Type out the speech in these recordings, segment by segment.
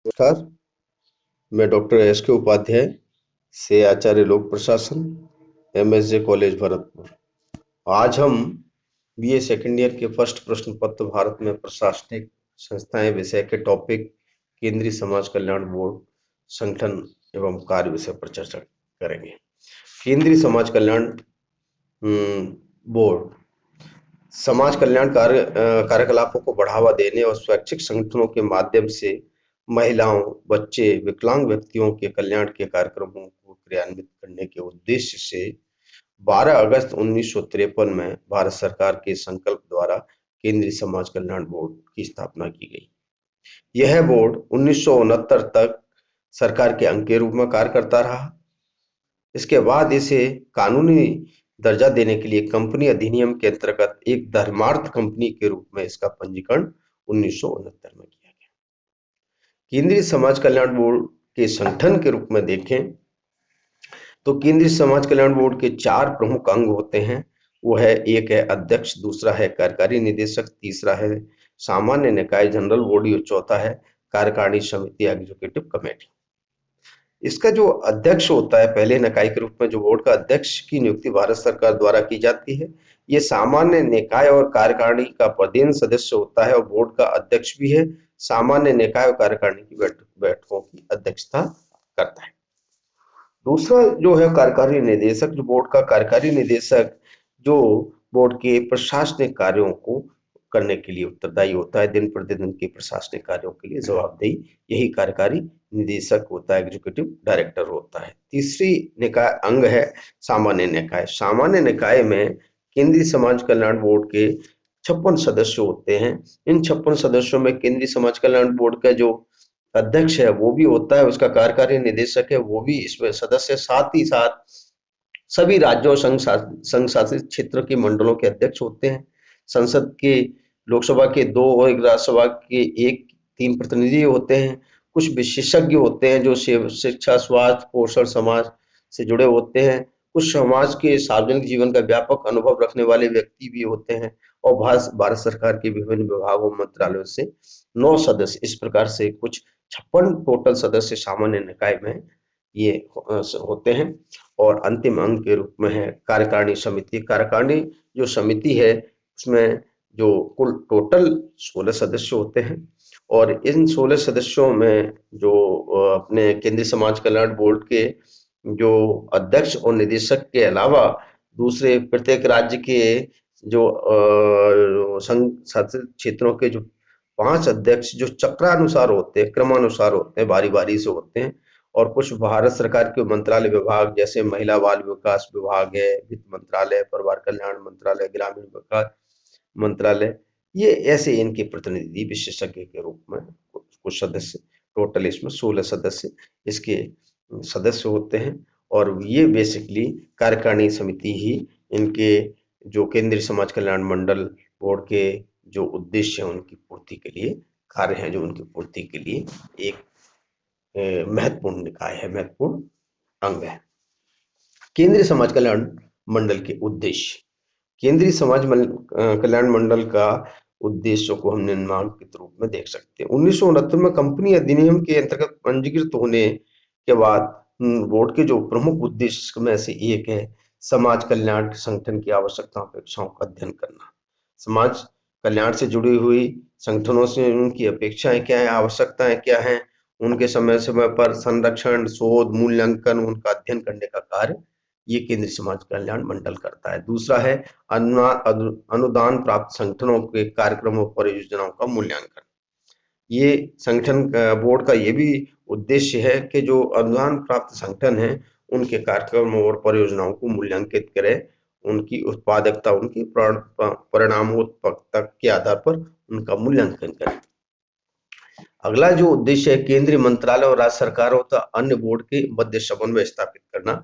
नमस्कार। मैं doctor S के उपाध्याय से आचार्य लोक प्रशासन MSJ कॉलेज भरतपुर। आज हम BA सेकेंड ईयर के फर्स्ट प्रश्न पत्र भारत में प्रशासनिक संस्थाएं विषय के टॉपिक केंद्रीय समाज कल्याण बोर्ड संगठन एवं कार्य विषय पर चर्चा करेंगे। केंद्रीय समाज कल्याण बोर्ड समाज कल्याण कार्यकलापों को बढ़ावा देने और स्वैच्छिक संगठनों के माध्यम से महिलाओं, बच्चे, विकलांग व्यक्तियों के कल्याण के कार्यक्रमों को क्रियान्वित करने के उद्देश्य से 12 अगस्त 1953 में भारत सरकार के संकल्प द्वारा केंद्रीय समाज कल्याण बोर्ड की स्थापना की गई। यह बोर्ड 1969 तक सरकार के अंग के रूप में कार्य करता रहा। इसके बाद इसे कानूनी दर्जा देने के लिए कंपनी अधिनियम के अंतर्गत एक धर्मार्थ कंपनी के रूप में इसका पंजीकरण 1969 में किया गया। केंद्रीय समाज कल्याण बोर्ड के संगठन के रूप में देखें तो केंद्रीय समाज कल्याण बोर्ड के 4 प्रमुख अंग होते हैं। वो है, एक है अध्यक्ष, दूसरा है कार्यकारी निदेशक, तीसरा है सामान्य निकाय जनरल बॉडी और चौथा है कार्यकारिणी समिति एग्जीक्यूटिव कमेटी। इसका जो अध्यक्ष होता है, पहले निकाय के रूप में जो बोर्ड का अध्यक्ष की नियुक्ति भारत सरकार द्वारा की जाती है। ये सामान्य निकाय और कार्यकारिणी का पदेन सदस्य होता है और बोर्ड का अध्यक्ष भी है। सामान्य निकाय और कार्यकारिणी की बैठकों की अध्यक्षता करता है। दूसरा जो है कार्यकारी निदेशक, जो बोर्ड का कार्यकारी निदेशक जो बोर्ड के प्रशासनिक कार्यों को करने के लिए उत्तरदायी होता है, दिन प्रतिदिन के प्रशासनिक कार्यों के लिए जवाबदेही यही कार्यकारी निदेशक होता है, एग्जीक्यूटिव डायरेक्टर होता है। तीसरी निकाय अंग है सामान्य निकाय। सामान्य निकाय में केंद्रीय समाज कल्याण बोर्ड के 56 सदस्य होते हैं। इन 56 सदस्यों में केंद्रीय समाज कल्याण बोर्ड का जो अध्यक्ष है वो भी होता है, उसका कार्यकारी निदेशक है वो भी इसमें सदस्य, साथ ही साथ सभी राज्यों और संघ शासित क्षेत्र के मंडलों के अध्यक्ष होते हैं। संसद के लोकसभा के 2 और राज्यसभा के 1-3 प्रतिनिधि होते हैं। कुछ विशेषज्ञ होते हैं जो शिक्षा, स्वास्थ्य, पोषण, समाज से जुड़े होते हैं। कुछ समाज के सार्वजनिक जीवन का व्यापक अनुभव रखने वाले व्यक्ति भी होते हैं और भारत सरकार के विभिन्न विभागों मंत्रालयों से 9 सदस्य, इस प्रकार से कुछ 56 टोटल सदस्य सामान्य निकाय में ये होते हैं। और अंतिम अंग के रूप में है कार्यकारिणी समिति। कार्यकारिणी जो समिति है उसमें जो कुल टोटल 16 सदस्य होते हैं और इन 16 सदस्यों में जो अपने केंद्रीय समाज कल्याण बोर्ड के जो अध्यक्ष और निदेशक के अलावा दूसरे प्रत्येक राज्य के जो संघ शासित क्षेत्रों के जो 5 अध्यक्ष जो चक्रानुसार होते हैं, क्रमानुसार होते हैं, बारी बारी से होते हैं। और कुछ भारत सरकार के मंत्रालय विभाग जैसे महिला बाल विकास विभाग है, वित्त मंत्रालय, परिवार कल्याण मंत्रालय, ग्रामीण विकास मंत्रालय, ये ऐसे इनके प्रतिनिधि विशेषज्ञ के रूप में कुछ सदस्य, टोटल इसमें 16 सदस्य इसके सदस्य होते हैं। और ये बेसिकली कार्यकारिणी समिति ही इनके जो केंद्रीय समाज कल्याण मंडल बोर्ड के जो उद्देश्य हैं उनकी पूर्ति के लिए, कार्य हैं जो उनकी पूर्ति के लिए एक महत्वपूर्ण निकाय है, महत्वपूर्ण अंग है। केंद्रीय समाज कल्याण मंडल के उद्देश्य। केंद्रीय समाज कल्याण मंडल का उद्देश्यों को हम निम्नलिखित रूप में देख सकते हैं। 1969 में कंपनी अधिनियम के अंतर्गत पंजीकृत होने के बाद बोर्ड के जो प्रमुख उद्देश्य में से एक है समाज कल्याण संगठन की आवश्यकताओं अपेक्षाओं का अध्ययन करना। समाज कल्याण से जुड़ी हुई संगठनों से उनकी अपेक्षाएं क्या है, आवश्यकताएं क्या हैं, उनके समय समय पर संरक्षण, शोध, मूल्यांकन, उनका अध्ययन करने का कार्य ये केंद्रीय समाज कल्याण मंडल करता है। दूसरा है अनुदान प्राप्त संगठनों के कार्यक्रमों परियोजनाओं का मूल्यांकन। ये संगठन बोर्ड का ये भी उद्देश्य है कि जो अनुदान प्राप्त संगठन है उनके कार्यक्रमों और परियोजनाओं को मूल्यांकित करे, उनकी उत्पादकता, उनकी परिणामोत्पत्ति के आधार पर उनका मूल्यांकन करे। अगला जो उद्देश्य है केंद्रीय मंत्रालय और राज्य सरकारों तथा अन्य बोर्ड के मध्य समन्वय स्थापित करना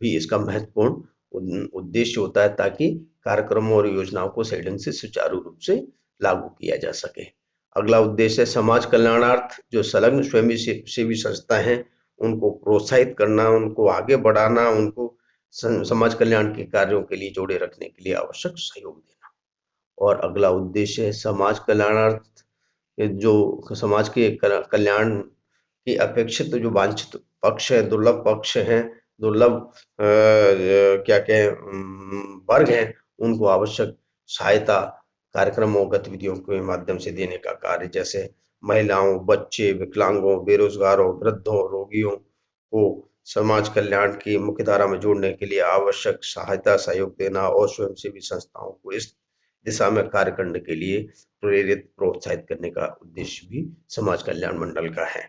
भी इसका महत्वपूर्ण उद्देश्य होता है ताकि कार्यक्रमों और योजनाओं को सही ढंग से सुचारू रूप से लागू किया जा सके। अगला उद्देश्य है समाज कल्याणार्थ जो संलग्न स्वयंसेवी संस्थाएं हैं उनको प्रोत्साहित करना, उनको आगे बढ़ाना, उनको समाज कल्याण के कार्यों के लिए जोड़े रखने के लिए आवश्यक सहयोग देना। और अगला उद्देश्य है समाज कल्याणार्थ जो समाज के कल्याण कि अपेक्षित जो वांछित पक्ष है, दुर्लभ पक्ष हैं, दुर्लभ क्या कहें वर्ग हैं, उनको आवश्यक सहायता कार्यक्रमों गतिविधियों के माध्यम से देने का कार्य, जैसे महिलाओं, बच्चे, विकलांगों, बेरोजगारों, वृद्धों, रोगियों को समाज कल्याण की मुख्य धारा में जोड़ने के लिए आवश्यक सहायता सहयोग देना और स्वयंसेवी संस्थाओं को इस दिशा में कार्य करने के लिए प्रेरित प्रोत्साहित करने का उद्देश्य भी समाज कल्याण मंडल का है।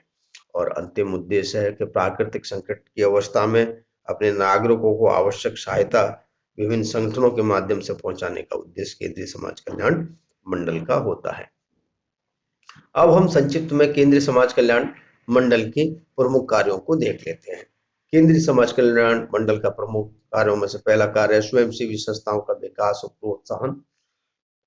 और अंतिम उद्देश्य है कि प्राकृतिक संकट की अवस्था में अपने नागरिकों को आवश्यक सहायता विभिन्न संगठनों के माध्यम से पहुंचाने का उद्देश्य केंद्रीय समाज कल्याण मंडल का होता है। अब हम संक्षिप्त में केंद्रीय समाज कल्याण मंडल के प्रमुख कार्यों को देख लेते हैं। केंद्रीय समाज कल्याण मंडल का प्रमुख कार्यों में से पहला कार्य है स्वयंसेवी संस्थाओं का विकास और प्रोत्साहन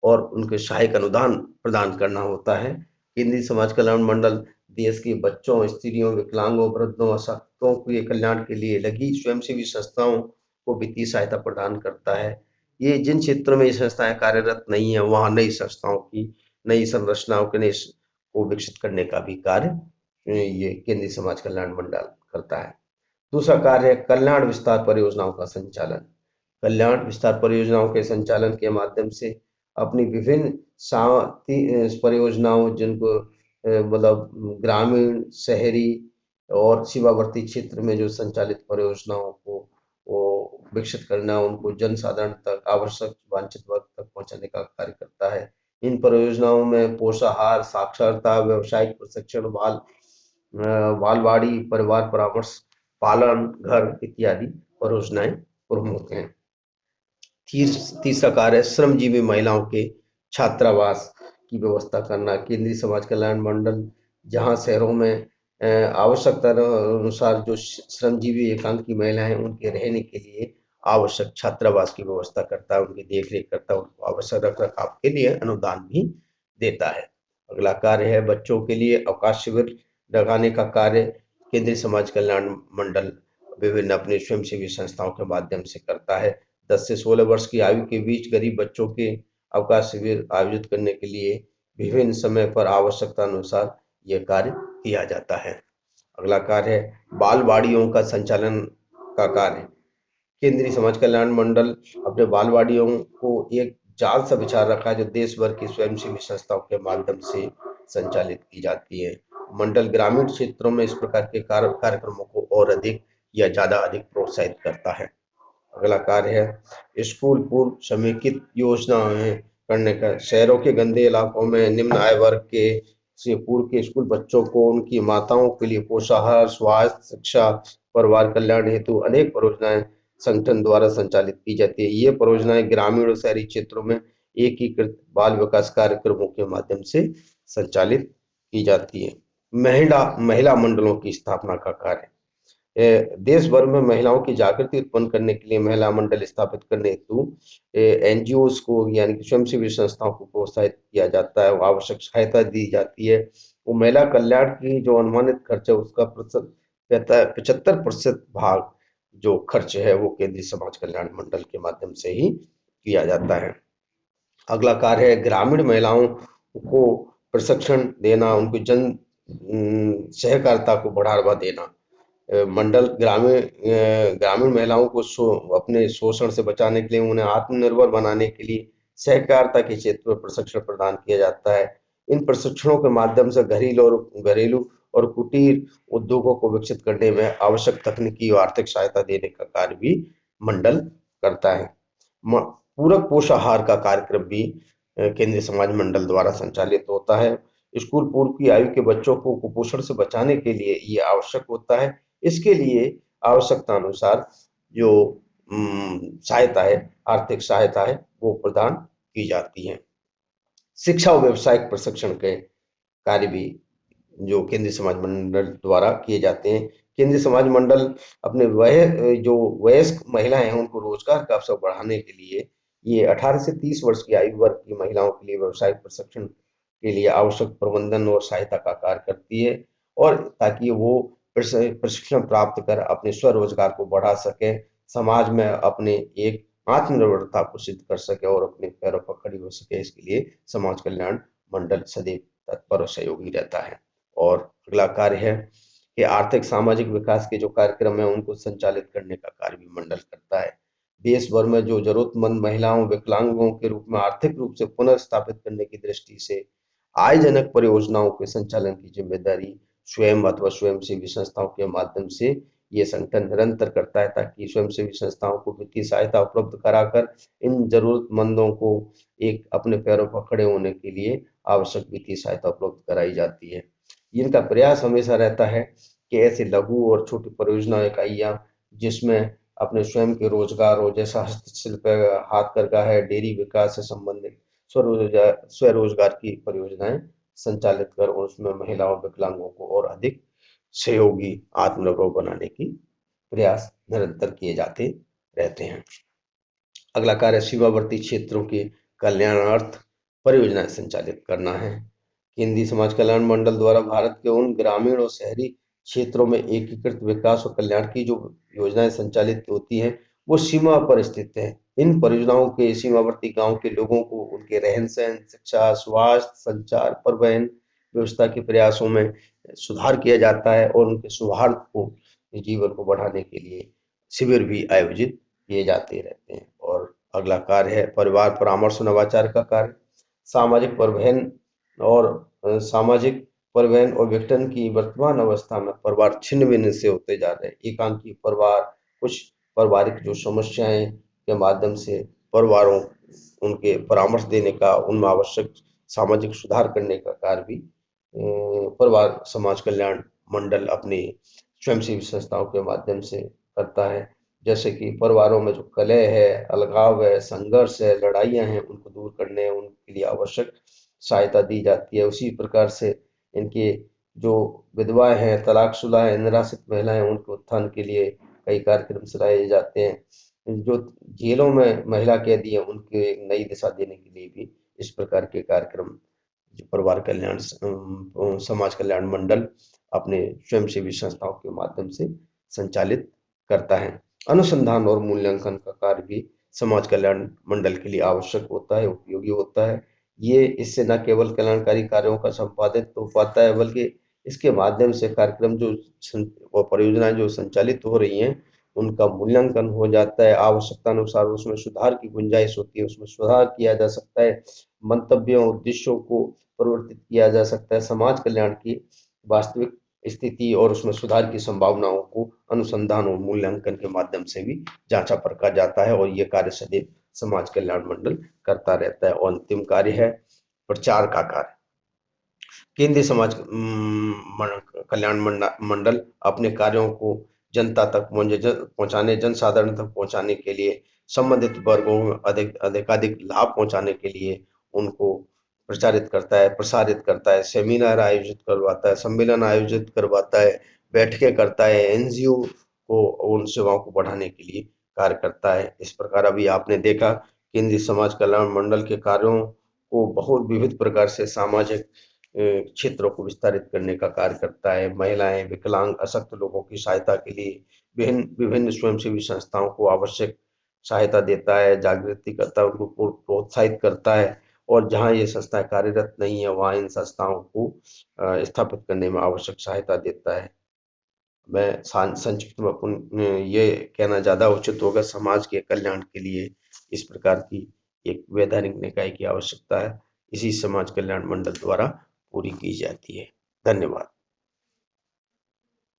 और उनके सहायक अनुदान प्रदान करना होता है। केंद्रीय समाज कल्याण मंडल देश के बच्चों, स्त्रियों, विकलांगों, वृद्धों, अशक्तों के कल्याण के लिए लगी स्वयंसेवी संस्थाओं को वित्तीय सहायता प्रदान करता है। ये जिन क्षेत्रों में ये संस्थाएं कार्यरत नहीं है, वहां नई संस्थाओं की, नई संरचनाओं के को विकसित करने का भी कार्य ये केंद्रीय समाज कल्याण मंडल करता है। दूसरा कार्य है कल्याण विस्तार परियोजनाओं का संचालन। कल्याण विस्तार परियोजनाओं के संचालन के माध्यम से अपनी विभिन्न परियोजनाओं जिनको मतलब ग्रामीण, शहरी और सीमावर्ती क्षेत्र में जो संचालित परियोजनाओं को वो विकसित करना, उनको जनसाधारण तक, आवश्यक वांछित वर्ग तक पहुंचाने का कार्य करता है। इन परियोजनाओं में पोषाहार, साक्षरता, व्यावसायिक प्रशिक्षण, बालवाड़ी, परिवार परामर्श, पालन घर इत्यादि परियोजनाएं प्रमुख हैं। तीसरा कार्य है श्रमजीवी महिलाओं के छात्रावास की व्यवस्था करना। केंद्रीय समाज कल्याण मंडल जहां शहरों में आवश्यकता अनुसार जो श्रमजीवी एकांकी महिलाएं हैं उनके रहने के लिए आवश्यक छात्रावास की व्यवस्था करता है, उनकी देखरेख करता है, उनको आवश्यक रखरखाव के लिए अनुदान भी देता है। अगला कार्य है बच्चों के लिए अवकाश शिविर लगाने का कार्य। केंद्रीय समाज कल्याण मंडल विभिन्न अपनी स्वयंसेवी संस्थाओं के माध्यम से करता है। 10 से 16 वर्ष की आयु के बीच गरीब बच्चों के अवकाश शिविर आयोजित करने के लिए विभिन्न समय पर आवश्यकता अनुसार यह कार्य किया जाता है। अगला कार्य है बालवाड़ियों का संचालन का कार्य। केंद्रीय समाज कल्याण मंडल अपने बालवाड़ियों को एक जाल सा बिछा रखा है जो देश भर की स्वयंसेवी संस्थाओं के माध्यम से संचालित की जाती है। मंडल ग्रामीण क्षेत्रों में इस प्रकार के कार्यक्रमों को और अधिक या ज्यादा अधिक प्रोत्साहित करता है। अगला कार्य है स्कूल पूर्व समेकित योजनाएं करने का। शहरों के गंदे इलाकों में निम्न आय वर्ग के से पूर्व के स्कूल बच्चों को उनकी माताओं के लिए पोषाहार, स्वास्थ्य, शिक्षा, परिवार कल्याण हेतु अनेक परियोजनाएं संगठन द्वारा संचालित की जाती है। ये परियोजनाएं ग्रामीण और शहरी क्षेत्रों में एकीकृत बाल विकास कार्यक्रमों के माध्यम से संचालित की जाती है। महिला महिला मंडलों की स्थापना का कार्य। देश भर में महिलाओं की जागृति उत्पन्न करने के लिए महिला मंडल स्थापित करने हेतु एनजीओ को यानी कि स्वयंसेवी संस्थाओं को प्रोत्साहित किया जाता है, आवश्यक सहायता दी जाती है। वो महिला कल्याण की जो अनुमानित खर्च है उसका 75% भाग जो खर्च है वो केंद्रीय समाज कल्याण मंडल के माध्यम से ही किया जाता है। अगला कार्य है ग्रामीण महिलाओं को प्रशिक्षण देना, उनको जन सहकारिता को बढ़ावा देना। मंडल ग्रामीण महिलाओं को अपने शोषण से बचाने के लिए, उन्हें आत्मनिर्भर बनाने के लिए सहकारिता के क्षेत्र में प्रशिक्षण प्रदान किया जाता है। इन प्रशिक्षणों के माध्यम से घरेलू और कुटीर उद्योगों को विकसित करने में आवश्यक तकनीकी और आर्थिक सहायता देने का कार्य भी मंडल करता है। पूरक पोषाहार का कार्यक्रम भी केंद्रीय समाज मंडल द्वारा संचालित होता है। स्कूल पूर्व की आयु के बच्चों को कुपोषण से बचाने के लिए ये आवश्यक होता है। इसके लिए आवश्यकता अनुसार जो सहायता है, आर्थिक सहायता है, वो प्रदान की जाती है। शिक्षा और व्यावसायिक प्रशिक्षण के कार्य भी जो केंद्रीय समाज मंडल द्वारा किए जाते हैं। केंद्रीय समाज मंडल अपने जो वयस्क महिलाएं हैं उनको रोजगार का अवसर बढ़ाने के लिए ये 18 से 30 वर्ष की आयु वर्ग की महिलाओं के लिए व्यावसायिक प्रशिक्षण के लिए आवश्यक प्रबंधन और सहायता का कार्य करती है, और ताकि वो प्रशिक्षण प्राप्त कर अपने स्वरोजगार को बढ़ा सके, समाज में अपने एक आत्मनिर्भरता को सिद्ध कर सके और अपने पैरों पर खड़ी हो सके। इसके लिए समाज कल्याण मंडल सदैव तत्पर और सहयोगी रहता है। और अगला कार्य है के आर्थिक सामाजिक विकास के जो कार्यक्रम है उनको संचालित करने का कार्य भी मंडल करता है। देश भर में जो जरूरतमंद महिलाओं विकलांगों के रूप में आर्थिक रूप से पुनर्स्थापित करने की दृष्टि से आयजनक परियोजनाओं के संचालन की जिम्मेदारी स्वयं अथवा स्वयंसेवी संस्थाओं के माध्यम से ये संगठन निरंतर करता है, ताकि स्वयंसेवी संस्थाओं को वित्तीय सहायता उपलब्ध कराकर इन जरूरतमंदों को एक अपने पैरों पर खड़े होने के लिए आवश्यक वित्तीय सहायता उपलब्ध कराई जाती है। इनका प्रयास हमेशा रहता है कि ऐसे लघु और छोटी परियोजना इकाइयां जिसमें अपने स्वयं के रोजगार हो, जैसा हस्तशिल्प है, हाथकरघा है, डेयरी विकास से संबंधित स्वरोजगार की परियोजनाएं संचालित कर उसमें महिलाओं विकलांगों को और अधिक सहयोगी आत्मनिर्भर बनाने की प्रयास निरंतर किए जाते रहते हैं। अगला कार्य सीमावर्ती क्षेत्रों के कल्याणार्थ परियोजनाएं संचालित करना है। केंद्रीय समाज कल्याण मंडल द्वारा भारत के उन ग्रामीण और शहरी क्षेत्रों में एकीकृत विकास और कल्याण की जो योजनाएं संचालित होती हैं वो सीमा पर स्थित है। इन परियोजनाओं के सीमावर्ती गांव के लोगों को उनके रहन सहन, शिक्षा, स्वास्थ्य, संचार, परिवहन व्यवस्था के प्रयासों में सुधार किया जाता है और उनके सौहार्द को जीवन को बढ़ाने के लिए शिविर भी आयोजित किए जाते रहते हैं। और अगला कार्य है परिवार परामर्श नवाचार का कार्य। सामाजिक परिवहन और सामाजिक परिवहन और विघटन की वर्तमान अवस्था में परिवार छिन्न भिन्न से होते जा रहे हैं। एकांकी परिवार, कुछ पारिवारिक जो समस्याएं के माध्यम से परिवारों उनके परामर्श देने का, उनमें आवश्यक सामाजिक सुधार करने का कार्य भी परिवार समाज कल्याण मंडल अपनी स्वयंसेवी संस्थाओं के माध्यम से करता है। जैसे कि परिवारों में जो कलह है, अलगाव है, संघर्ष है, लड़ाइयाँ हैं, उनको दूर करने उनके लिए आवश्यक सहायता दी जाती है। उसी प्रकार से इनके जो विधवाएं हैं, तलाकशुदा हैं, निराश्रित महिलाएं, उनके उत्थान के लिए कई कार्यक्रम चलाए जाते हैं। जो जेलों में महिला कैदी है उनके एक नई दिशा देने के लिए भी इस प्रकार के कार्यक्रम जो परिवार कल्याण समाज कल्याण मंडल अपने स्वयंसेवी संस्थाओं के माध्यम से संचालित करता है। अनुसंधान और मूल्यांकन का कार्य भी समाज कल्याण मंडल के लिए आवश्यक होता है, उपयोगी होता है। ये इससे न केवल कल्याणकारी कार्यों का संपादित हो पाता है, बल्कि इसके माध्यम से कार्यक्रम जो और परियोजनाएं जो संचालित हो रही हैं उनका मूल्यांकन हो जाता है। आवश्यकता अनुसार उसमें सुधार की गुंजाइश होती है, उसमें सुधार किया जा सकता है, मंतव्यों उद्देश्यों को परिवर्तित किया जा सकता है। समाज कल्याण की वास्तविक स्थिति और उसमें सुधार की संभावनाओं को अनुसंधान और मूल्यांकन के माध्यम से भी जांचा परखा जाता है और ये कार्य सदैव समाज कल्याण मंडल करता रहता है। और अंतिम कार्य है प्रचार का कार्य। केंद्रीय समाज कल्याण मंडल अपने कार्यों को जनता तक पहुंचाने, जनसाधारण तक पहुंचाने के लिए, संबंधित वर्गों में अधिकाधिक लाभ पहुंचाने के लिए उनको प्रचारित करता है, प्रसारित करता है, सेमिनार आयोजित करवाता है, सम्मेलन आयोजित करवाता है, बैठकें करता है, एनजीओ को उन सेवाओं को बढ़ाने के लिए कार्य करता है। इस प्रकार अभी आपने देखा केंद्रीय समाज कल्याण मंडल के कार्यों को बहुत विविध प्रकार से सामाजिक क्षेत्रों को विस्तारित करने का कार्य करता है। महिलाएं, विकलांग, अशक्त लोगों की सहायता के लिए विभिन्न विभिन्न स्वयंसेवी संस्थाओं को आवश्यक सहायता देता है, जागृति करता है, उनको प्रोत्साहित करता है और जहां ये संस्थाएं कार्यरत नहीं है वहां इन संस्थाओं को स्थापित करने में आवश्यक सहायता देता है। मैं संक्षिप्त में ये कहना ज्यादा उचित होगा, समाज के कल्याण के लिए इस प्रकार की एक वैधानिक निकाय की आवश्यकता है। इसी समाज कल्याण मंडल द्वारा पूरी की जाती है। धन्यवाद।